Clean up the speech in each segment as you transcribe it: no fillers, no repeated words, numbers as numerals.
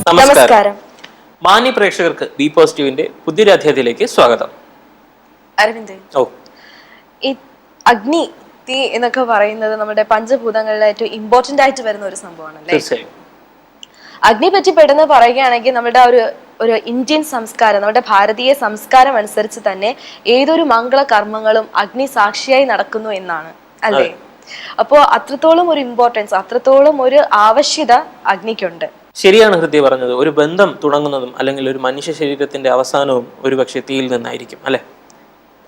നമസ്കാരം. മാന്യ പ്രേക്ഷകർക്ക് ബി പോസിറ്റീവിന്റെ പുതിയൊരു അധ്യായത്തിലേക്ക് സ്വാഗതം. അരവിന്ദ്, ഈ അഗ്നി, തീ എന്നൊക്കെ പറയുന്നത് നമ്മുടെ പഞ്ചഭൂതങ്ങളിലെ ഏറ്റവും ഇമ്പോർട്ടന്റ് ആയിട്ട് വരുന്ന ഒരു സംഭവമാണല്ലേ? തീർച്ചയായും. അഗ്നി പറ്റി പെട്ടെന്ന് പറയുകയാണെങ്കിൽ നമ്മുടെ ഒരു ഇന്ത്യൻ സംസ്കാരം, നമ്മുടെ ഭാരതീയ സംസ്കാരം അനുസരിച്ച് തന്നെ ഏതൊരു മംഗള കർമ്മങ്ങളും അഗ്നി സാക്ഷിയായി നടക്കുന്നു എന്നാണ്, അല്ലേ? അപ്പോ അത്രത്തോളം ഒരു ഇമ്പോർട്ടൻസ്, അത്രത്തോളം ഒരു ആവശ്യത അഗ്നിക്കുണ്ട്. ശരിയാണ് ഹൃദയ പറഞ്ഞത്. ഒരു ബന്ധം തുടങ്ങുന്നതും അല്ലെങ്കിൽ ഒരു മനുഷ്യ ശരീരത്തിന്റെ അവസാനവും ഒരുപക്ഷെ തീയിൽ നിന്നായിരിക്കും, അല്ലെ?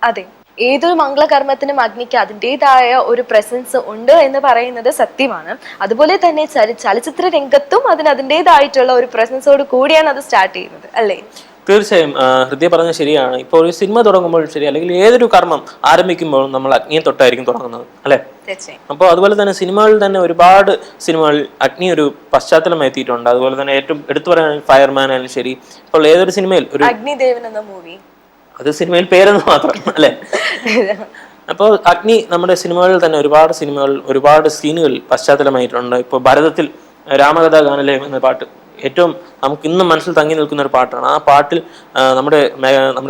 അതെ, ഏതൊരു മംഗളകർമ്മത്തിനും അഗ്നിക്ക് അതിൻ്റെതായ ഒരു പ്രസൻസ് ഉണ്ട് എന്ന് പറയുന്നത് സത്യമാണ്. അതുപോലെ തന്നെ ചലച്ചിത്ര രംഗത്തും അതിൻ്റെതായിട്ടുള്ള ഒരു പ്രസൻസോട് കൂടിയാണ് അത് സ്റ്റാർട്ട് ചെയ്യുന്നത്, അല്ലേ? തീർച്ചയായും ഹൃദയ പറഞ്ഞത് ശരിയാണ്. ഇപ്പോൾ ഒരു സിനിമ തുടങ്ങുമ്പോൾ ശരി, അല്ലെങ്കിൽ ഏതൊരു കർമ്മം ആരംഭിക്കുമ്പോഴും നമ്മൾ അഗ്നിയെ തൊട്ടായിരിക്കും തുടങ്ങുന്നത്, അല്ലെ? അപ്പോൾ അതുപോലെ തന്നെ സിനിമകളിൽ തന്നെ ഒരുപാട് സിനിമകളിൽ അഗ്നി ഒരു പശ്ചാത്തലമായി എത്തിയിട്ടുണ്ട്. അതുപോലെ തന്നെ ഏറ്റവും എടുത്തു പറയാൻ ഫയർമാൻ ആയാലും ശരി, ഇപ്പോൾ ഏതൊരു സിനിമയിൽ ഒരു അഗ്നിദേവൻ എന്ന മൂവി, അത് സിനിമയിൽ പേരെന്ന് മാത്രം, അല്ലെ? അപ്പോൾ അഗ്നി നമ്മുടെ സിനിമകളിൽ തന്നെ ഒരുപാട് സീനുകൾ പശ്ചാത്തലമായിട്ടുണ്ട്. ഇപ്പോൾ ഭാരതത്തിൽ രാമകഥാ ഗാനലയം എന്ന പാട്ട് ഏറ്റവും നമുക്ക് ഇന്നും മനസ്സിൽ തങ്ങി നിൽക്കുന്ന ഒരു പാട്ടാണ്. ആ പാട്ടിൽ നമ്മുടെ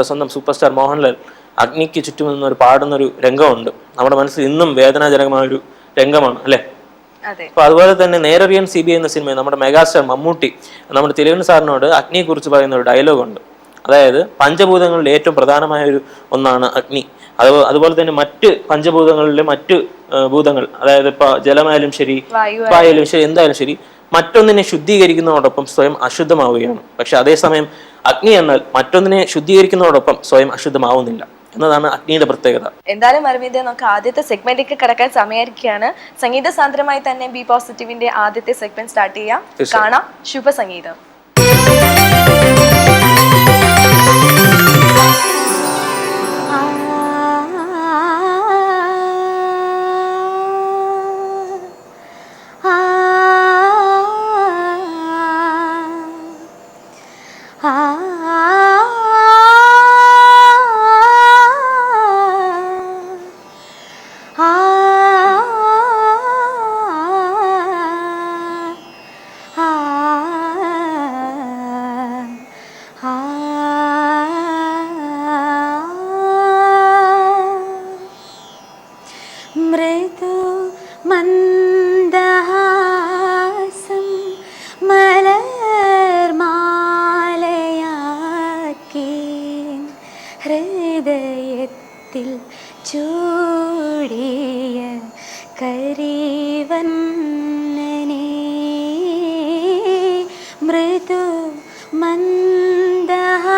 സ്വന്തം സൂപ്പർ സ്റ്റാർ മോഹൻലാൽ അഗ്നിക്ക് ചുറ്റും നിന്നൊരു പാടുന്നൊരു രംഗമുണ്ട്. നമ്മുടെ മനസ്സിൽ ഇന്നും വേദനാജനകമായ ഒരു രംഗമാണ്, അല്ലെ? അപ്പൊ അതുപോലെ തന്നെ നേരറിയൻ CBI എന്ന സിനിമയിൽ നമ്മുടെ മെഗാസ്റ്റാർ മമ്മൂട്ടി നമ്മുടെ തിലകൻ സാറിനോട് അഗ്നിയെ കുറിച്ച് പറയുന്ന ഒരു ഡയലോഗുണ്ട്. അതായത് പഞ്ചഭൂതങ്ങളിൽ ഏറ്റവും പ്രധാനമായ ഒന്നാണ് അഗ്നി. അതുപോലെ തന്നെ മറ്റ് പഞ്ചഭൂതങ്ങളിലെ മറ്റ് ഭൂതങ്ങൾ, അതായത് ഇപ്പൊ ജലമായാലും ശരി, വായാലും ശരി, എന്തായാലും ശരി, മറ്റൊന്നിനെ ശുദ്ധീകരിക്കുന്നതോടൊപ്പം സ്വയം അശുദ്ധമാവുകയാണ്. പക്ഷെ അതേസമയം അഗ്നി എന്നാൽ മറ്റൊന്നിനെ ശുദ്ധീകരിക്കുന്നതോടൊപ്പം സ്വയം അശുദ്ധമാവുന്നില്ല എന്നതാണ് അഗ്നിയുടെ പ്രത്യേകത. എന്തായാലും അരവിന്ദ്, നമുക്ക് ആദ്യത്തെ സെഗ്മെന്റിലേക്ക് കടക്കാൻ സമയമായിരിക്കുകയാണ്. സംഗീത സാന്ദ്രമായി തന്നെ ബി പോസിറ്റീവിന്റെ ആദ്യത്തെ സെഗ്മെന്റ് സ്റ്റാർട്ട് ചെയ്യാം. കാണാം ശുഭസംഗീതം. ചൂടിയ കരിവന്നനെ മൃദു മന്ദഹാസം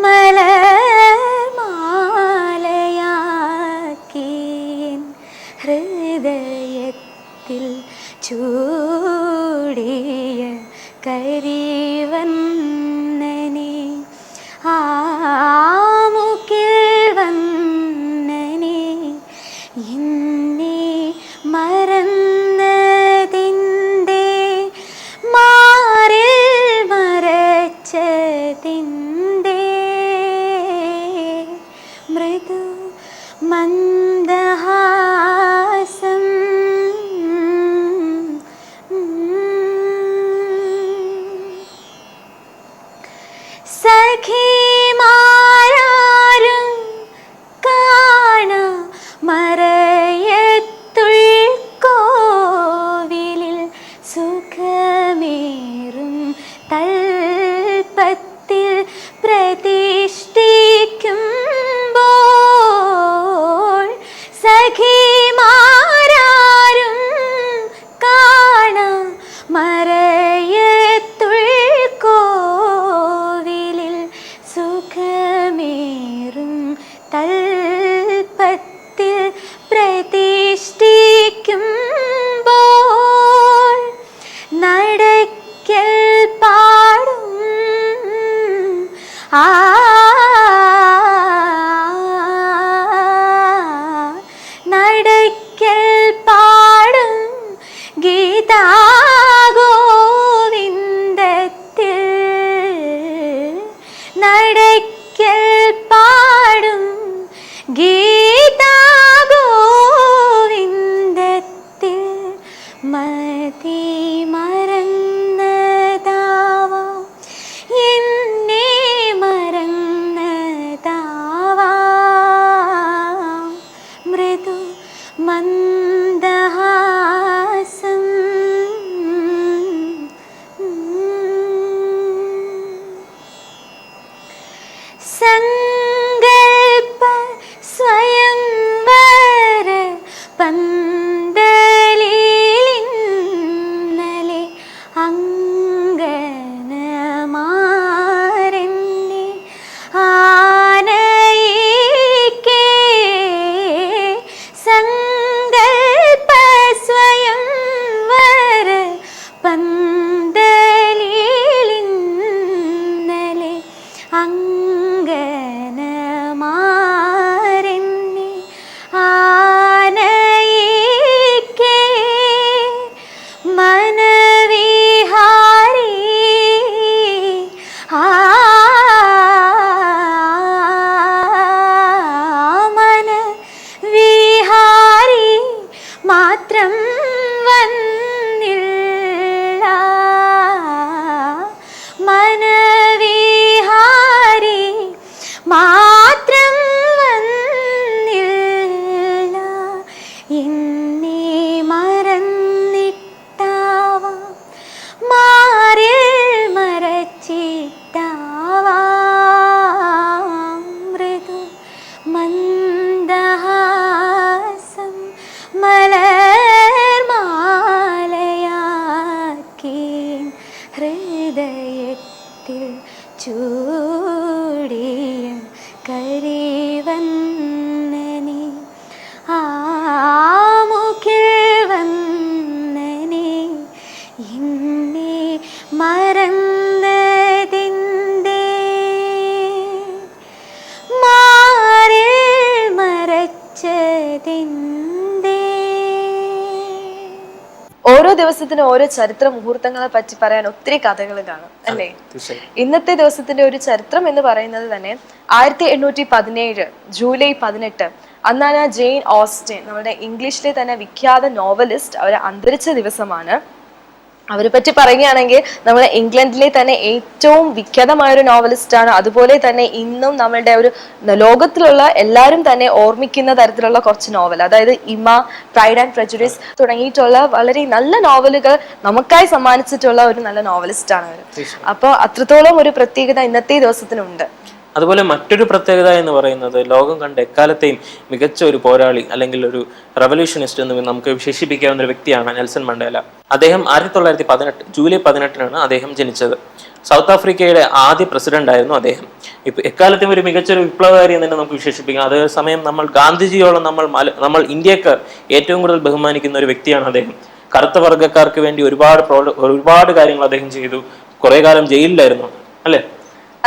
മലർമാലയാക്കി ഹൃദയത്തിൽ ചൂടിയ കരിവന്നനെ സഖിമാരാരും കാണ മറയത്തുൾക്കോവിലിൽ സുഖമേറും തൽപ്പത്തിൽ പ്രതിഷ്ഠിക്കുമ്പോൾ സഖിമാരാരും കാണ സുഖമേറും തൽപ്പത്തിൽ പ്രതിഷ്ഠിക്കുമ്പോൾ നടക്കൽ പാടും നടക്കൽ പാടും ഗീതാ നടക്കൽ പാടും ഗീതാ മന്ദഹാസം സങ്കൽപ്പ സ്വയംവര പന്തലിലിന്നലെ അങ്കനമാരെന്നെ ആനയിക്കേ സങ്കൽപ്പ സ്വയംവര പന്തലിലിന്നലെ അങ്കനമാരെന്നെ ആനയിക്കേ മനവിഹാരി മനവിഹാരി മാത്രം വന്നില്ല മനവിഹാരി മാത്രം വന്നില്ല എന്നെ മറന്നിട്ടാവാം മാറിൽ മരച്ചിട്ടാവാം മൃദു മന്ദഹാസം മലർമാലയാക്കി ഹൃദയത്തിൽ ചൂടിയും കരിവന്നനെ ആമുഖിൽ വന്നനെ എന്നെ മറന്നതിന്തേ മാറിൽ മറച്ചതിന്തേ. ഓരോ ദിവസത്തിനും ഓരോ ചരിത്ര മുഹൂർത്തങ്ങളെ പറ്റി പറയാൻ ഒത്തിരി കഥകൾ കാണും അല്ലേ? തീർച്ചയായും. ഇന്നത്തെ ദിവസത്തിന്റെ ഒരു ചരിത്രം എന്ന് പറയുന്നത് തന്നെ 1817 ജൂലൈ 18 അന്നാണ് ജെയിൻ ഓസ്റ്റൻ, നമ്മുടെ ഇംഗ്ലീഷിലെ തന്നെ വിഖ്യാത നോവലിസ്റ്റ്, അവർ അന്തരിച്ച ദിവസമാണ്. അവരെ പറ്റി പറയുകയാണെങ്കിൽ നമ്മുടെ ഇംഗ്ലണ്ടിലെ തന്നെ ഏറ്റവും വിഖ്യാതമായ ഒരു നോവലിസ്റ്റ് ആണ്. അതുപോലെ തന്നെ ഇന്നും നമ്മളുടെ ഒരു ലോകത്തിലുള്ള എല്ലാവരും തന്നെ ഓർമ്മിക്കുന്ന തരത്തിലുള്ള കുറച്ച് നോവൽ, അതായത് ഇമ, പ്രൈഡ് ആൻഡ് പ്രജുഡിസ് തുടങ്ങിയിട്ടുള്ള വളരെ നല്ല നോവലുകൾ നമുക്കായി സമ്മാനിച്ചിട്ടുള്ള ഒരു നല്ല നോവലിസ്റ്റ് ആണ് അവർ. അപ്പോൾ അത്രത്തോളം ഒരു പ്രത്യേകത ഇന്നത്തെ ദിവസത്തിനുണ്ട്. അതുപോലെ മറ്റൊരു പ്രത്യേകത എന്ന് പറയുന്നത് ലോകം കണ്ട എക്കാലത്തെയും മികച്ച ഒരു പോരാളി അല്ലെങ്കിൽ ഒരു റവല്യൂഷനിസ്റ്റ് എന്ന് നമുക്ക് വിശേഷിപ്പിക്കാവുന്ന ഒരു വ്യക്തിയാണ് നെൽസൺ മണ്ടേല. അദ്ദേഹം 1918 ജൂലൈ 18 അദ്ദേഹം ജനിച്ചത്. സൗത്ത് ആഫ്രിക്കയുടെ ആദ്യ പ്രസിഡന്റ് ആയിരുന്നു അദ്ദേഹം. ഇപ്പൊ എക്കാലത്തെയും ഒരു മികച്ചൊരു വിപ്ലവകാരി എന്ന് തന്നെ നമുക്ക് വിശേഷിപ്പിക്കാം. അതേസമയം നമ്മൾ ഗാന്ധിജിയോളം നമ്മൾ ഇന്ത്യക്കാർ ഏറ്റവും കൂടുതൽ ബഹുമാനിക്കുന്ന ഒരു വ്യക്തിയാണ് അദ്ദേഹം. കറുത്ത വർഗ്ഗക്കാർക്ക് വേണ്ടി ഒരുപാട് കാര്യങ്ങൾ അദ്ദേഹം ചെയ്തു. കുറെ കാലം ജയിലിലായിരുന്നു അല്ലെ?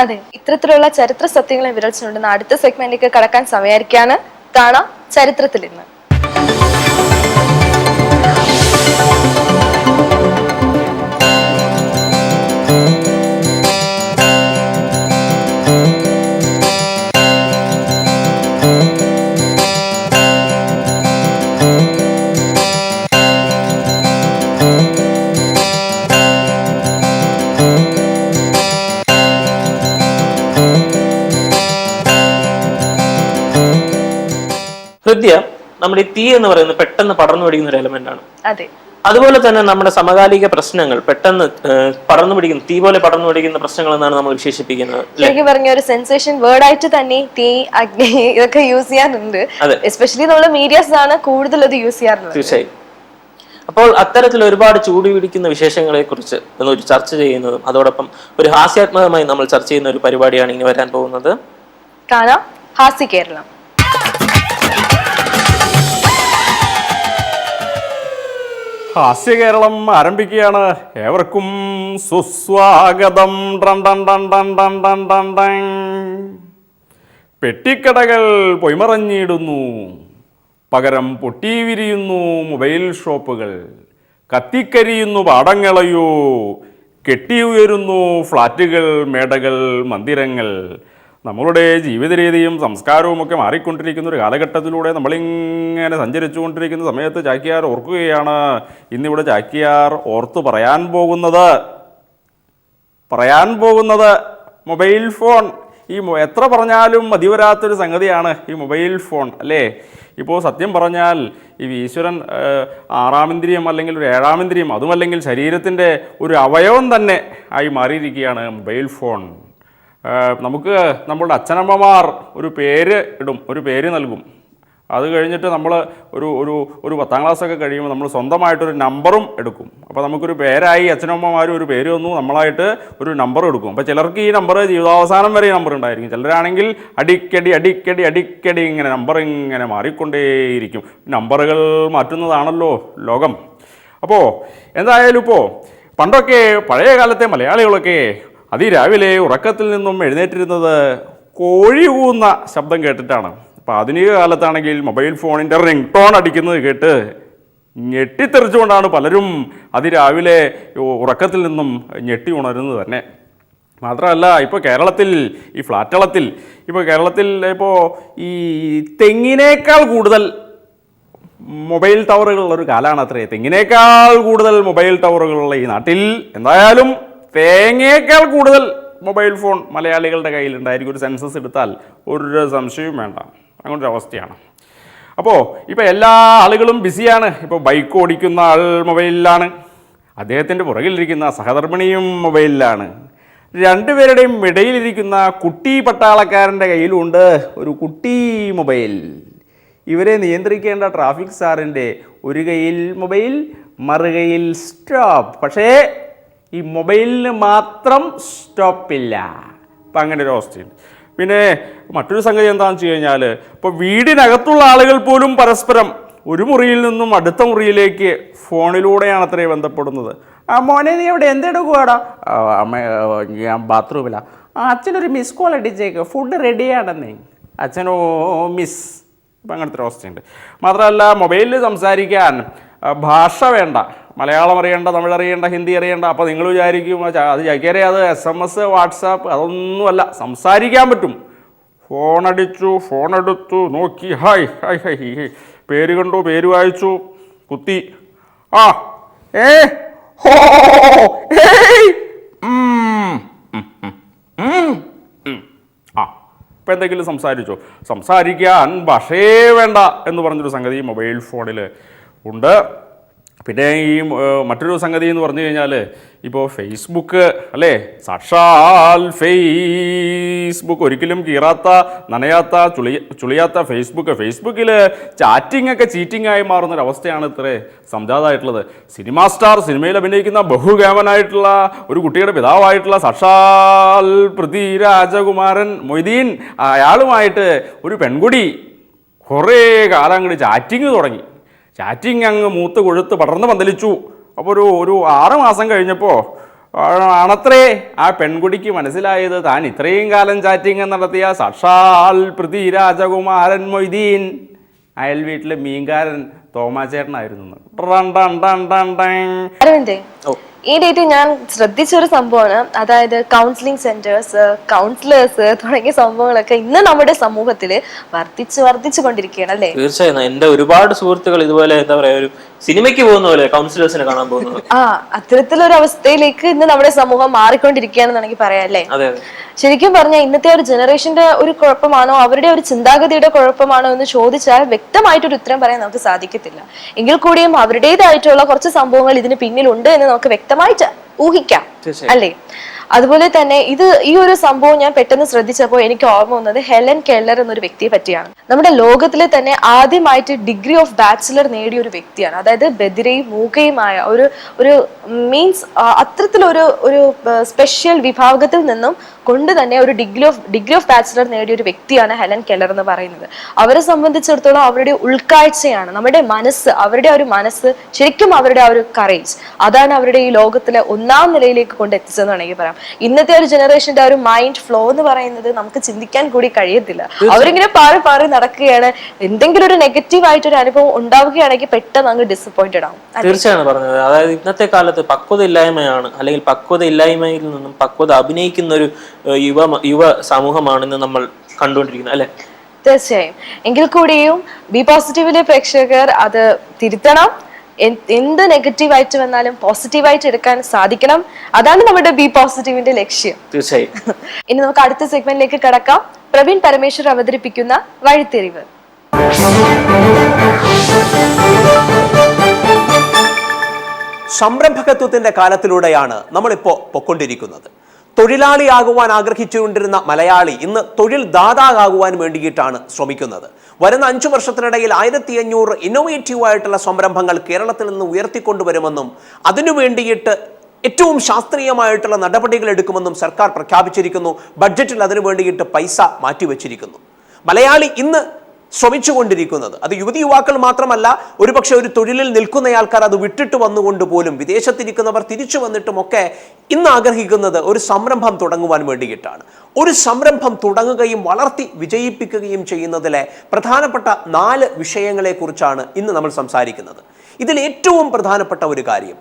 അതെ, ഇത്തരത്തിലുള്ള ചരിത്ര സത്യങ്ങളെ വിരൽച്ചുകൊണ്ടുന്ന അടുത്ത സെഗ്മെന്റിലേക്ക് കടക്കാൻ സമയമായിരിക്കാണ്. കാണാം ചരിത്രത്തിൽ ഇന്ന്. ഹൃദയ നമ്മുടെ ഈ തീ എന്ന് പറയുന്നത് പെട്ടെന്ന് പടർന്നു പിടിക്കുന്ന ഒരു എലമെന്റ് ആണ്. അതെ, അതുപോലെ തന്നെ നമ്മുടെ സമകാലിക പ്രശ്നങ്ങൾ പെട്ടെന്ന് പടർന്നു പിടിക്കുന്ന തീ പോലെ പടർന്നു പിടിക്കുന്ന പ്രശ്നങ്ങൾ എന്നാണ് നമ്മൾ വിശേഷിപ്പിക്കുന്നത്. ശരിക്കും പറഞ്ഞ ഒരു സെൻസേഷൻ വേർഡ് ആയിട്ട് തന്നെ തീ, അഗ്നി ഇതൊക്കെ യൂസ് ചെയ്യാറുണ്ട്. എസ്പെഷ്യലി നമ്മുടെ മീഡിയാസ് ആണ് കൂടുതൽ അത് യൂസ് ചെയ്യാറുള്ളത്. തീർച്ചയായും. അപ്പോൾ അത്തരത്തിൽ ഒരുപാട് ചൂട് പിടിക്കുന്ന വിശേഷങ്ങളെ കുറിച്ച് ഒരു ചർച്ച ചെയ്യുന്നതും അതോടൊപ്പം ഒരു ഹാസ്യാത്മകമായി നമ്മൾ ചർച്ച ചെയ്യുന്ന ഒരു പരിപാടിയാണ് ഇനി വരാൻ പോകുന്നത്. കാണാം ഹാസ്യ കേരളം. ഹാസ്യകേരളം ആരംഭിക്കുകയാണ്. ഏവർക്കും സുസ്വാഗതം. പെട്ടിക്കടകൾ പൊയ്മറഞ്ഞിടുന്നു, പകരം പൊട്ടി വിരിയുന്നു മൊബൈൽ ഷോപ്പുകൾ. കത്തിക്കരിയുന്നു പാടങ്ങളയോ, കെട്ടിയുയരുന്നു ഫ്ലാറ്റുകൾ, മേടകൾ, മന്ദിരങ്ങൾ. നമ്മളുടെ ജീവിത രീതിയും സംസ്കാരവും ഒക്കെ മാറിക്കൊണ്ടിരിക്കുന്ന ഒരു കാലഘട്ടത്തിലൂടെ നമ്മളിങ്ങനെ സഞ്ചരിച്ചുകൊണ്ടിരിക്കുന്ന സമയത്ത് ചാക്യാർ ഓർക്കുകയാണ്. ഇന്നിവിടെ ചാക്യാർ ഓർത്ത് പറയാൻ പോകുന്നത് മൊബൈൽ ഫോൺ എത്ര പറഞ്ഞാലും മതിവരാത്തൊരു സംഗതിയാണ് ഈ മൊബൈൽ ഫോൺ അല്ലേ. ഇപ്പോൾ സത്യം പറഞ്ഞാൽ ഈ ഈശ്വരൻ ആറാമിന്ദ്രിയം അല്ലെങ്കിൽ ഒരു ഏഴാമിന്ദ്രിയം, അതുമല്ലെങ്കിൽ ശരീരത്തിൻ്റെ ഒരു അവയവം തന്നെ ആയി മാറിയിരിക്കുകയാണ് മൊബൈൽ ഫോൺ. നമുക്ക് നമ്മളുടെ അച്ഛനമ്മമാർ ഒരു പേര് ഇടും, ഒരു പേര് നൽകും. അത് കഴിഞ്ഞിട്ട് നമ്മൾ ഒരു 10ാം ക്ലാസ്സൊക്കെ കഴിയുമ്പോൾ നമ്മൾ സ്വന്തമായിട്ടൊരു നമ്പറും എടുക്കും. അപ്പോൾ നമുക്കൊരു പേരായി അച്ഛനമ്മമാരും ഒരു പേര് വന്നു, നമ്മളായിട്ട് ഒരു നമ്പർ എടുക്കും. അപ്പോൾ ചിലർക്ക് ഈ നമ്പർ ജീവിതാവസാനം വരെ ഈ നമ്പർ ഉണ്ടായിരിക്കും. ചിലരാണെങ്കിൽ അടിക്കടി ഇങ്ങനെ നമ്പർ ഇങ്ങനെ മാറിക്കൊണ്ടേയിരിക്കും. നമ്പറുകൾ മാറ്റുന്നതാണല്ലോ ലോകം. അപ്പോൾ എന്തായാലും ഇപ്പോൾ പണ്ടൊക്കെ പഴയ കാലത്തെ മലയാളികളൊക്കെ അതിരാവിലെ ഉറക്കത്തിൽ നിന്നും എഴുന്നേറ്റിരുന്നത് കോഴി കൂവുന്ന ശബ്ദം കേട്ടിട്ടാണ്. അപ്പോൾ ആധുനിക കാലത്താണെങ്കിൽ മൊബൈൽ ഫോണിൻ്റെ റിംഗ് ടോൺ അടിക്കുന്നത് കേട്ട് ഞെട്ടിത്തെറിച്ചുകൊണ്ടാണ് പലരും അതിരാവിലെ ഉറക്കത്തിൽ നിന്നും ഞെട്ടി ഉണരുന്നത് തന്നെ. മാത്രമല്ല ഇപ്പോൾ കേരളത്തിൽ ഈ ഫ്ലാറ്റളത്തിൽ ഇപ്പോൾ ഈ തെങ്ങിനേക്കാൾ കൂടുതൽ മൊബൈൽ ടവറുകളുള്ളൊരു കാലമാണ് അത്രേ. തെങ്ങിനേക്കാൾ കൂടുതൽ മൊബൈൽ ടവറുകളുള്ള ഈ നാട്ടിൽ എന്തായാലും തേങ്ങയേക്കാൾ കൂടുതൽ മൊബൈൽ ഫോൺ മലയാളികളുടെ കയ്യിലുണ്ടായിരിക്കും. ഒരു സെൻസസ് എടുത്താൽ ഒരു സംശയവും വേണ്ട, അങ്ങനൊരു അവസ്ഥയാണ്. അപ്പോൾ ഇപ്പോൾ എല്ലാ ആളുകളും ബിസിയാണ്. ഇപ്പോൾ ബൈക്ക് ഓടിക്കുന്ന ആൾ മൊബൈലിലാണ്, അദ്ദേഹത്തിൻ്റെ പുറകിലിരിക്കുന്ന സഹധർമ്മിണിയും മൊബൈലിലാണ്, രണ്ടുപേരുടെയും ഇടയിലിരിക്കുന്ന കുട്ടി പട്ടാളക്കാരൻ്റെ കയ്യിലുണ്ട് ഒരു കുട്ടി മൊബൈൽ. ഇവരെ നിയന്ത്രിക്കേണ്ട ട്രാഫിക് സാറിൻ്റെ ഒരു കയ്യിൽ മൊബൈൽ, മറുകയിൽ സ്റ്റോപ്പ്. പക്ഷേ ഈ മൊബൈലിന് മാത്രം സ്റ്റോപ്പില്ല. അപ്പം അങ്ങനെ ഒരു അവസ്ഥയുണ്ട്. പിന്നെ മറ്റൊരു സംഗതി എന്താണെന്ന് വെച്ച് കഴിഞ്ഞാൽ ഇപ്പോൾ വീടിനകത്തുള്ള ആളുകൾ പോലും പരസ്പരം ഒരു മുറിയിൽ നിന്നും അടുത്ത മുറിയിലേക്ക് ഫോണിലൂടെയാണ് അത്രേ ബന്ധപ്പെടുന്നത്. മോനെ നീ എവിടെ എന്തെടുക്കുവാടാ? അമ്മ ഞാൻ ബാത്റൂമിലാണ്. അച്ഛനൊരു മിസ് കോൾ അടിച്ചേക്ക്, ഫുഡ് റെഡിയാണെന്നേ. അച്ഛനോ മിസ്. ഇപ്പം അങ്ങനത്തെ ഒരു അവസ്ഥയുണ്ട്. മാത്രമല്ല മൊബൈലിൽ സംസാരിക്കാൻ ഭാഷ വേണ്ട, മലയാളം അറിയേണ്ട, തമിഴ് അറിയേണ്ട, ഹിന്ദി അറിയേണ്ട. അപ്പോൾ നിങ്ങൾ വിചാരിക്കും അത് ചാക്കിയാരെ അത് SMS വാട്സാപ്പ് അതൊന്നുമല്ല, സംസാരിക്കാൻ പറ്റും. ഫോണടിച്ചു, ഫോണെടുത്തു, നോക്കി, ഹായ് ഹായ് ഹായ്, പേര് കണ്ടു, പേര് വായിച്ചു, കുത്തി, ആ ഹോ ആ ഇപ്പം എന്തെങ്കിലും സംസാരിച്ചോ? സംസാരിക്കാൻ ഭാഷയേ വേണ്ട എന്ന് പറഞ്ഞൊരു സംഗതി മൊബൈൽ ഫോണിൽ ഉണ്ട്. പിന്നെ ഈ മറ്റൊരു സംഗതി എന്ന് പറഞ്ഞു കഴിഞ്ഞാൽ ഇപ്പോൾ ഫേസ്ബുക്ക് അല്ലേ, സാക്ഷാൽ ഫേസ്ബുക്ക്, ഒരിക്കലും കീറാത്ത, നനയാത്ത, ചുളിയാത്ത ഫേസ്ബുക്കിൽ ചാറ്റിംഗ് ഒക്കെ ചീറ്റിംഗായി മാറുന്നൊരവസ്ഥയാണ് ഇത്രേ സംജാതമായിട്ടുള്ളത്. സിനിമാ സ്റ്റാർ, സിനിമയിൽ അഭിനയിക്കുന്ന ബഹുഗാമനായിട്ടുള്ള ഒരു കുട്ടിയുടെ പിതാവായിട്ടുള്ള സാക്ഷാൽ പൃഥ്വിരാജകുമാരൻ മൊയ്തീൻ, അയാളുമായിട്ട് ഒരു പെൺകുടി കുറേ കാലം അങ്ങോട്ട് ചാറ്റിങ് തുടങ്ങി. ചാറ്റിങ് അങ്ങ് മൂത്ത് കൊഴുത്ത് പടർന്ന് പന്തലിച്ചു. അപ്പോൾ ഒരു 6 മാസം കഴിഞ്ഞപ്പോൾ ആണത്രേ ആ പെൺകുട്ടിക്ക് മനസ്സിലായത് താൻ ഇത്രയും കാലം ചാറ്റിങ് നടത്തിയ സാക്ഷാൽ പൃഥ്വിരാജകുമാരൻ മൊയ്തീൻ അയൽ വീട്ടിലെ മീൻകാരൻ തോമാച്ചേട്ടനായിരുന്നു. അരവിന്ദേ, ഈ ഡേറ്റ് ഞാൻ ശ്രദ്ധിച്ചൊരു സംഭവമാണ്, അതായത് കൗൺസിലിംഗ് സെന്റേഴ്സ്, കൗൺസിലേഴ്സ് തുടങ്ങിയ സംഭവങ്ങളൊക്കെ ഇന്ന് നമ്മുടെ സമൂഹത്തിൽ വർദ്ധിച്ചു കൊണ്ടിരിക്കുകയാണ് അല്ലേ? തീർച്ചയായും. എന്റെ ഒരുപാട് സുഹൃത്തുക്കൾ ഇതുപോലെ എന്താ പറയാ, ഒരു സിനിമയ്ക്ക് പോകുന്ന പോലെ കൗൺസിലേഴ്സിനെ കാണാൻ പോകുന്നത്. അത്തരത്തിലൊരു അവസ്ഥയിലേക്ക് ഇന്ന് നമ്മുടെ സമൂഹം മാറിക്കൊണ്ടിരിക്കുകയാണെന്ന് വേണമെങ്കിൽ പറയാം അല്ലേ? ശരിക്കും പറഞ്ഞാൽ ഇന്നത്തെ ഒരു ജനറേഷന്റെ ഒരു കുഴപ്പമാണോ, അവരുടെ ഒരു ചിന്താഗതിയുടെ കുഴപ്പമാണോ എന്ന് ചോദിച്ചാൽ വ്യക്തമായിട്ടൊരു ഉത്തരം പറയാൻ നമുക്ക് സാധിക്കത്തില്ല. എങ്കിൽ കൂടിയും അവരുടേതായിട്ടുള്ള കുറച്ച് സംഭവങ്ങൾ ഇതിന് പിന്നിലുണ്ട് എന്ന് നമുക്ക് വ്യക്തമായിട്ട് ഊഹിക്കാം അല്ലേ? അതുപോലെ തന്നെ ഈ ഒരു സംഭവം ഞാൻ പെട്ടെന്ന് ശ്രദ്ധിച്ചപ്പോൾ എനിക്ക് ഓർമ്മ വന്നത് ഹെലൻ കെല്ലർ എന്നൊരു വ്യക്തിയെ പറ്റിയാണ്. നമ്മുടെ ലോകത്തിലെ തന്നെ ആദ്യമായിട്ട് ഡിഗ്രി ഓഫ് ബാച്ചിലർ നേടിയ ഒരു വ്യക്തിയാണ്. അതായത് ബധിരയും മൂകയുമായ ഒരു മീൻസ് അത്തരത്തിലൊരു സ്പെഷ്യൽ വിഭാഗത്തിൽ നിന്നും കൊണ്ട് തന്നെ ഒരു ഡിഗ്രി ഓഫ് ബാച്ചിലർ നേടിയ ഒരു വ്യക്തിയാണ് ഹെലൻ കെല്ലർ എന്ന് പറയുന്നത്. അവരെ സംബന്ധിച്ചിടത്തോളം അവരുടെ ഉൾക്കാഴ്ചയാണ് നമ്മുടെ മനസ്സ്, അവരുടെ ഒരു മനസ്സ്, ശരിക്കും അവരുടെ ആ ഒരു കറേജ്, അതാണ് അവരുടെ ഈ ലോകത്തിലെ 1ാം നിലയിലേക്ക് കൊണ്ടെത്തിച്ചതെന്ന് വേണമെങ്കിൽ പറയാം. ഇന്നത്തെ ഒരു ജനറേഷന്റെ ഒരു മൈൻഡ് ഫ്ലോ എന്ന് പറയുന്നത് നമുക്ക് ചിന്തിക്കാൻ കൂടി കഴിയത്തില്ല. അവരിങ്ങനെ പാറി നടക്കുകയാണ്. എന്തെങ്കിലും ഒരു നെഗറ്റീവ് ആയിട്ടൊരു അനുഭവം ഉണ്ടാവുകയാണെങ്കിൽ പെട്ടെന്ന് അങ്ങ് ഡിസപ്പോയിന്റഡ് ആവും. തീർച്ചയാണ് പറഞ്ഞത്. അതായത് ഇന്നത്തെ കാലത്ത് പക്വത ഇല്ലായ്മയാണ്, അല്ലെങ്കിൽ പക്വത ഇല്ലായ്മയിൽ നിന്നും പക്വത അഭിനയിക്കുന്ന ഒരു യുവ സമൂഹമാണ് ഇന്ന് നമ്മൾ കണ്ടുകൊണ്ടിരിക്കുന്നത് അല്ലെ? തീർച്ചയായും. എങ്കിൽ കൂടിയും ബി പോസിറ്റീവിലെ പ്രേക്ഷകർ അത് തിരുത്തണം. എന്ത് നെഗറ്റീവായിട്ട് വന്നാലും പോസിറ്റീവായിട്ട് എടുക്കാൻ സാധിക്കണം. അതാണ് നമ്മുടെ ബി പോസിറ്റീവിന്റെ ലക്ഷ്യം. തീർച്ചയായും. ഇനി നമുക്ക് അടുത്ത സെഗ്മെന്റിലേക്ക് കടക്കാം. പ്രവീൺ പരമേശ്വർ അവതരിപ്പിക്കുന്ന വഴിത്തിരിവ്. സംരംഭകത്വത്തിന്റെ കാലത്തിലൂടെയാണ് നമ്മളിപ്പോൾ പൊക്കൊണ്ടിരിക്കുന്നത്. തൊഴിലാളിയാകുവാൻ ആഗ്രഹിച്ചുകൊണ്ടിരുന്ന മലയാളി ഇന്ന് തൊഴിൽ ദാതാകാകുവാൻ വേണ്ടിയിട്ടാണ് ശ്രമിക്കുന്നത്. വരുന്ന 5 വർഷത്തിനിടയിൽ 1500 ഇന്നോവേറ്റീവ് ആയിട്ടുള്ള സംരംഭങ്ങൾ കേരളത്തിൽ നിന്ന് ഉയർത്തിക്കൊണ്ടുവരുമെന്നും അതിനു വേണ്ടിയിട്ട് ഏറ്റവും ശാസ്ത്രീയമായിട്ടുള്ള നടപടികൾ എടുക്കുമെന്നും സർക്കാർ പ്രഖ്യാപിച്ചിരിക്കുന്നു. ബഡ്ജറ്റിൽ അതിനു വേണ്ടിയിട്ട് പൈസ മാറ്റിവെച്ചിരിക്കുന്നു. മലയാളി ഇന്ന് ശ്രമിച്ചുകൊണ്ടിരിക്കുന്നത് അത് യുവതി യുവാക്കൾ മാത്രമല്ല, ഒരുപക്ഷെ ഒരു തൊഴിലിൽ നിൽക്കുന്ന ആൾക്കാർ അത് വിട്ടിട്ട് വന്നുകൊണ്ട് പോലും വിദേശത്തിരിക്കുന്നവർ തിരിച്ചു വന്നിട്ടുമൊക്കെ ഇന്ന് ആഗ്രഹിക്കുന്നത് ഒരു സംരംഭം തുടങ്ങുവാൻ വേണ്ടിയിട്ടാണ്. ഒരു സംരംഭം തുടങ്ങുകയും വളർത്തി വിജയിപ്പിക്കുകയും ചെയ്യുന്നതിലെ പ്രധാനപ്പെട്ട 4 വിഷയങ്ങളെക്കുറിച്ചാണ് ഇന്ന് നമ്മൾ സംസാരിക്കുന്നത്. ഇതിൽ ഏറ്റവും പ്രധാനപ്പെട്ട ഒരു കാര്യം,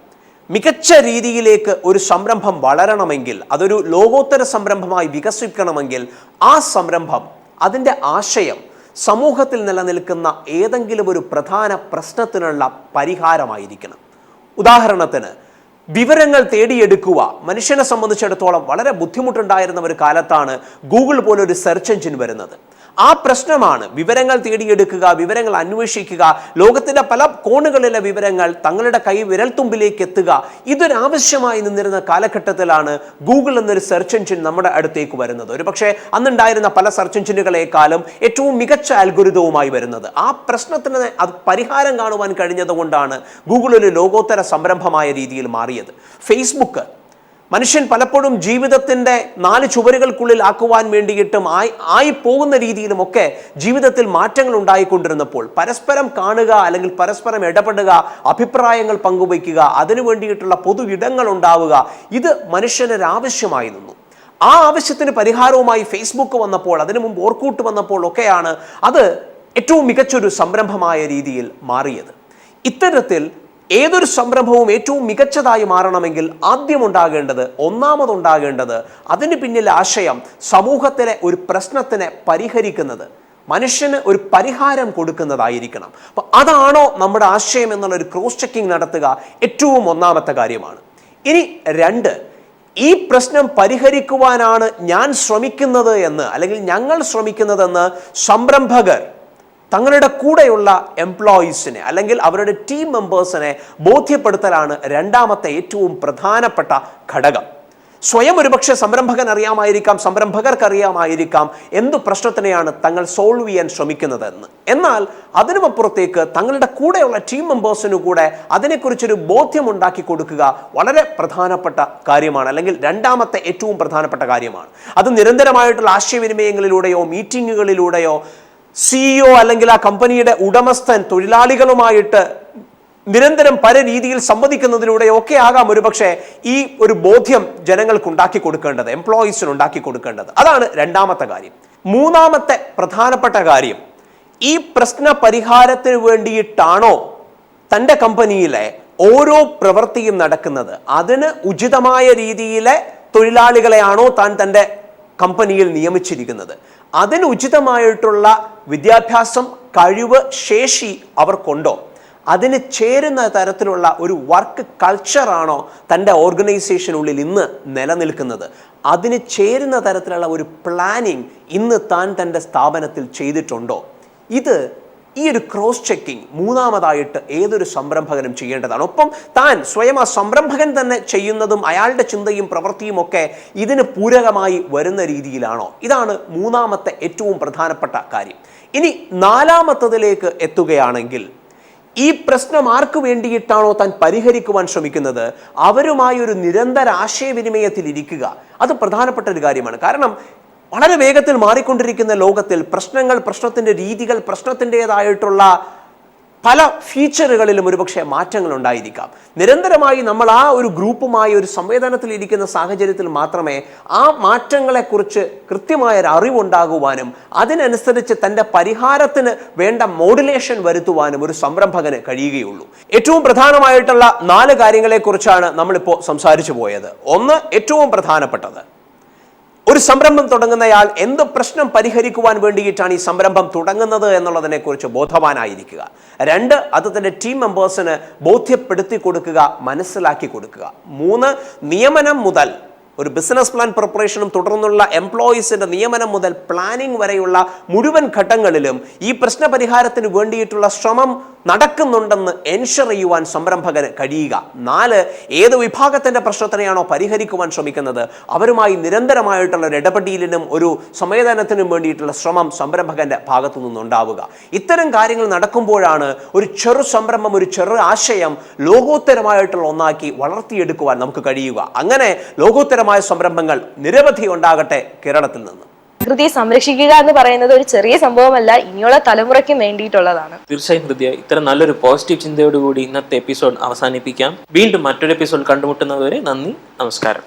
മികച്ച രീതിയിലേക്ക് ഒരു സംരംഭം വളരണമെങ്കിൽ, അതൊരു ലോകോത്തര സംരംഭമായി വികസിക്കണമെങ്കിൽ ആ സംരംഭം, അതിൻ്റെ ആശയം സമൂഹത്തിൽ നിലനിൽക്കുന്ന ഏതെങ്കിലും ഒരു പ്രധാന പ്രശ്നത്തിനുള്ള പരിഹാരമായിരിക്കണം. ഉദാഹരണത്തിന് വിവരങ്ങൾ തേടിയെടുക്കുക മനുഷ്യനെ സംബന്ധിച്ചിടത്തോളം വളരെ ബുദ്ധിമുട്ടുണ്ടായിരുന്ന ഒരു കാലത്താണ് ഗൂഗിൾ പോലൊരു സെർച്ച് എഞ്ചിൻ വരുന്നത്. ആ പ്രശ്നമാണ് വിവരങ്ങൾ തേടിയെടുക്കുക, വിവരങ്ങൾ അന്വേഷിക്കുക, ലോകത്തിൻ്റെ പല കോണുകളിലെ വിവരങ്ങൾ തങ്ങളുടെ കൈ വിരൽത്തുമ്പിലേക്ക് എത്തുക. ഇതൊരാവശ്യമായി നിന്നിരുന്ന കാലഘട്ടത്തിലാണ് ഗൂഗിൾ എന്നൊരു സെർച്ച് എഞ്ചിൻ നമ്മുടെ അടുത്തേക്ക് വരുന്നത്. ഒരു പക്ഷേ അന്നുണ്ടായിരുന്ന പല സെർച്ച് എഞ്ചിനുകളെക്കാളും ഏറ്റവും മികച്ച അൽഗോരിതവുമായി വരുന്നത്. ആ പ്രശ്നത്തിന് അത് പരിഹാരം കാണുവാൻ കഴിഞ്ഞതുകൊണ്ടാണ് ഗൂഗിൾ ഒരു ലോകോത്തര സംരംഭമായ രീതിയിൽ മാറിയത്. ഫേസ്ബുക്ക് മനുഷ്യൻ പലപ്പോഴും ജീവിതത്തിൻ്റെ 4 ചുവരുകൾക്കുള്ളിൽ ആക്കുവാൻ വേണ്ടിയിട്ടും ആയി പോകുന്ന രീതിയിലുമൊക്കെ ജീവിതത്തിൽ മാറ്റങ്ങൾ ഉണ്ടായിക്കൊണ്ടിരുന്നപ്പോൾ പരസ്പരം കാണുക, അല്ലെങ്കിൽ പരസ്പരം ഇടപെടുക, അഭിപ്രായങ്ങൾ പങ്കുവയ്ക്കുക, അതിനു വേണ്ടിയിട്ടുള്ള പൊതു ഇടങ്ങൾ ഉണ്ടാവുക, ഇത് മനുഷ്യനൊരാവശ്യമായി നിന്നു. ആ ആവശ്യത്തിന് പരിഹാരവുമായി ഫേസ്ബുക്ക് വന്നപ്പോൾ, അതിനു മുമ്പ് ഓർക്കൂട്ട് വന്നപ്പോൾ ഒക്കെയാണ് അത് ഏറ്റവും മികച്ചൊരു സംരംഭമായ രീതിയിൽ മാറിയത്. ഇത്തരത്തിൽ ഏതൊരു സംരംഭവും ഏറ്റവും മികച്ചതായി മാറണമെങ്കിൽ ഒന്നാമതുണ്ടാകേണ്ടത് അതിന് പിന്നിലെ ആശയം സമൂഹത്തിലെ ഒരു പ്രശ്നത്തിനെ പരിഹരിക്കുന്നത്, മനുഷ്യന് ഒരു പരിഹാരം കൊടുക്കുന്നതായിരിക്കണം. അപ്പം അതാണോ നമ്മുടെ ആശയം എന്നുള്ള ഒരു ക്രോസ് ചെക്കിംഗ് നടത്തുക ഏറ്റവും ഒന്നാമത്തെ കാര്യമാണ്. ഇനി 2, ഈ പ്രശ്നം പരിഹരിക്കുവാനാണ് ഞാൻ ശ്രമിക്കുന്നത് എന്ന്, അല്ലെങ്കിൽ ഞങ്ങൾ ശ്രമിക്കുന്നതെന്ന് സംരംഭകർ തങ്ങളുടെ കൂടെയുള്ള എംപ്ലോയീസിനെ അല്ലെങ്കിൽ അവരുടെ ടീം മെമ്പേഴ്സിനെ ബോധ്യപ്പെടുത്തലാണ് രണ്ടാമത്തെ ഏറ്റവും പ്രധാനപ്പെട്ട ഘടകം. സ്വയം ഒരുപക്ഷെ സംരംഭകൻ അറിയാമായിരിക്കാം, സംരംഭകർക്ക് അറിയാമായിരിക്കാം എന്ത് പ്രശ്നത്തിനെയാണ് തങ്ങൾ സോൾവ് ചെയ്യാൻ ശ്രമിക്കുന്നതെന്ന്. എന്നാൽ അതിനുമപ്പുറത്തേക്ക് തങ്ങളുടെ കൂടെയുള്ള ടീം മെമ്പേഴ്സിനു കൂടെ അതിനെക്കുറിച്ചൊരു ബോധ്യം ഉണ്ടാക്കി കൊടുക്കുക വളരെ പ്രധാനപ്പെട്ട കാര്യമാണ്, അല്ലെങ്കിൽ രണ്ടാമത്തെ ഏറ്റവും പ്രധാനപ്പെട്ട കാര്യമാണ്. അത് നിരന്തരമായിട്ടുള്ള ആശയവിനിമയങ്ങളിലൂടെയോ മീറ്റിങ്ങുകളിലൂടെയോ CEO അല്ലെങ്കിൽ ആ കമ്പനിയുടെ ഉടമസ്ഥൻ തൊഴിലാളികളുമായിട്ട് നിരന്തരം പല രീതിയിൽ സംവദിക്കുന്നതിലൂടെയൊക്കെ ആകാം ഒരുപക്ഷെ ഈ ഒരു ബോധ്യം ജനങ്ങൾക്ക് ഉണ്ടാക്കി കൊടുക്കേണ്ടത്, എംപ്ലോയീസിന് ഉണ്ടാക്കി കൊടുക്കേണ്ടത്. അതാണ് രണ്ടാമത്തെ കാര്യം. മൂന്നാമത്തെ പ്രധാനപ്പെട്ട കാര്യം, ഈ പ്രശ്ന പരിഹാരത്തിന് വേണ്ടിയിട്ടാണോ തൻ്റെ കമ്പനിയിലെ ഓരോ പ്രവൃത്തിയും നടക്കുന്നത്, അതിന് ഉചിതമായ രീതിയിലെ തൊഴിലാളികളെയാണോ താൻ തൻ്റെ കമ്പനിയിൽ നിയമിച്ചിരിക്കുന്നത്, അതിന് ഉചിതമായിട്ടുള്ള വിദ്യാഭ്യാസം, കഴിവ്, ശേഷി അവർക്കുണ്ടോ, അതിന് ചേരുന്ന തരത്തിലുള്ള ഒരു വർക്ക് കൾച്ചറാണോ തൻ്റെ ഓർഗനൈസേഷനുള്ളിൽ ഇന്ന് നിലനിൽക്കുന്നത്, അതിന് ചേരുന്ന തരത്തിലുള്ള ഒരു പ്ലാനിങ് ഇന്ന് താൻ തൻ്റെ സ്ഥാപനത്തിൽ ചെയ്തിട്ടുണ്ടോ? ഇത് ഈ ഒരു ക്രോസ് ചെക്കിംഗ് മൂന്നാമതായിട്ട് ഏതൊരു സംരംഭകനും ചെയ്യേണ്ടതാണ്. ഒപ്പം താൻ സ്വയം ആ സംരംഭകൻ തന്നെ ചെയ്യുന്നതും അയാളുടെ ചിന്തയും പ്രവൃത്തിയും ഒക്കെ ഇതിന് പൂരകമായി വരുന്ന രീതിയിലാണോ? ഇതാണ് മൂന്നാമത്തെ ഏറ്റവും പ്രധാനപ്പെട്ട കാര്യം. ഇനി നാലാമത്തതിലേക്ക് എത്തുകയാണെങ്കിൽ, ഈ പ്രശ്നം ആർക്ക് വേണ്ടിയിട്ടാണോ താൻ പരിഹരിക്കുവാൻ ശ്രമിക്കുന്നത് അവരുമായി ഒരു നിരന്തര ആശയവിനിമയത്തിൽ ഇരിക്കുക. അത് പ്രധാനപ്പെട്ട ഒരു കാര്യമാണ്. കാരണം വളരെ വേഗത്തിൽ മാറിക്കൊണ്ടിരിക്കുന്ന ലോകത്തിൽ പ്രശ്നത്തിൻ്റെ രീതികൾ, പ്രശ്നത്തിൻ്റെതായിട്ടുള്ള പല ഫീച്ചറുകളിലും ഒരുപക്ഷെ മാറ്റങ്ങൾ ഉണ്ടായിരിക്കാം. നിരന്തരമായി നമ്മൾ ആ ഒരു ഗ്രൂപ്പുമായി ഒരു സംവേദനത്തിലിരിക്കുന്ന സാഹചര്യത്തിൽ മാത്രമേ ആ മാറ്റങ്ങളെക്കുറിച്ച് കൃത്യമായൊരു അറിവുണ്ടാകുവാനും അതിനനുസരിച്ച് തൻ്റെ പരിഹാരത്തിന് വേണ്ട മോഡുലേഷൻ വരുത്തുവാനും ഒരു സംരംഭകന് കഴിയുകയുള്ളൂ. ഏറ്റവും പ്രധാനമായിട്ടുള്ള 4 കാര്യങ്ങളെക്കുറിച്ചാണ് നമ്മളിപ്പോൾ സംസാരിച്ചു പോയത്. ഒന്ന്, ഏറ്റവും പ്രധാനപ്പെട്ടത്, ഒരു സംരംഭം തുടങ്ങുന്നയാൾ എന്ത് പ്രശ്നം പരിഹരിക്കുവാൻ വേണ്ടിയിട്ടാണ് ഈ സംരംഭം തുടങ്ങുന്നത് എന്നുള്ളതിനെ കുറിച്ച് ബോധവാനായിരിക്കുക. 2, അത് തന്റെ ടീം മെമ്പേഴ്സിന് ബോധ്യപ്പെടുത്തി കൊടുക്കുക, മനസ്സിലാക്കി കൊടുക്കുക. 3, നിയമനം മുതൽ ഒരു ബിസിനസ് പ്ലാൻ പ്രിപ്പറേഷനും തുടർന്നുള്ള എംപ്ലോയീസിന്റെ നിയമനം മുതൽ പ്ലാനിംഗ് വരെയുള്ള മുഴുവൻ ഘട്ടങ്ങളിലും ഈ പ്രശ്ന പരിഹാരത്തിന് വേണ്ടിയിട്ടുള്ള ശ്രമം നടക്കുന്നുണ്ടെന്ന് എൻഷർ ചെയ്യുവാൻ സംരംഭകന് കഴിയുക. 4, ഏത് വിഭാഗത്തിന്റെ പ്രശ്നത്തിനെയാണോ പരിഹരിക്കുവാൻ ശ്രമിക്കുന്നത് അവരുമായി നിരന്തരമായിട്ടുള്ള ഒരു ഇടപെടലിനും ഒരു സംവേദനത്തിനും വേണ്ടിയിട്ടുള്ള ശ്രമം സംരംഭകന്റെ ഭാഗത്തു നിന്നുണ്ടാവുക. ഇത്തരം കാര്യങ്ങൾ നടക്കുമ്പോഴാണ് ഒരു ചെറു സംരംഭം, ഒരു ചെറു ആശയം ലോകോത്തരമായിട്ടുള്ള ഒന്നാക്കി വളർത്തിയെടുക്കുവാൻ നമുക്ക് കഴിയുക. അങ്ങനെ ലോകോത്തരമായ സംരംഭങ്ങൾ നിരവധി ഉണ്ടാകട്ടെ കേരളത്തിൽ നിന്ന്. പ്രകൃതിയെ സംരക്ഷിക്കുക എന്ന് പറയുന്നത് ഒരു ചെറിയ സംഭവമല്ല, ഇനിയുള്ള തലമുറയ്ക്ക് വേണ്ടിയിട്ടുള്ളതാണ്. തീർച്ചയായും ഹൃദയ, ഇത്തരം നല്ലൊരു പോസിറ്റീവ് ചിന്തയോടുകൂടി ഇന്നത്തെ എപ്പിസോഡ് അവസാനിപ്പിക്കാം. വീണ്ടും മറ്റൊരു എപ്പിസോഡ് കണ്ടുമുട്ടുന്നതുവരെ നന്ദി, നമസ്കാരം.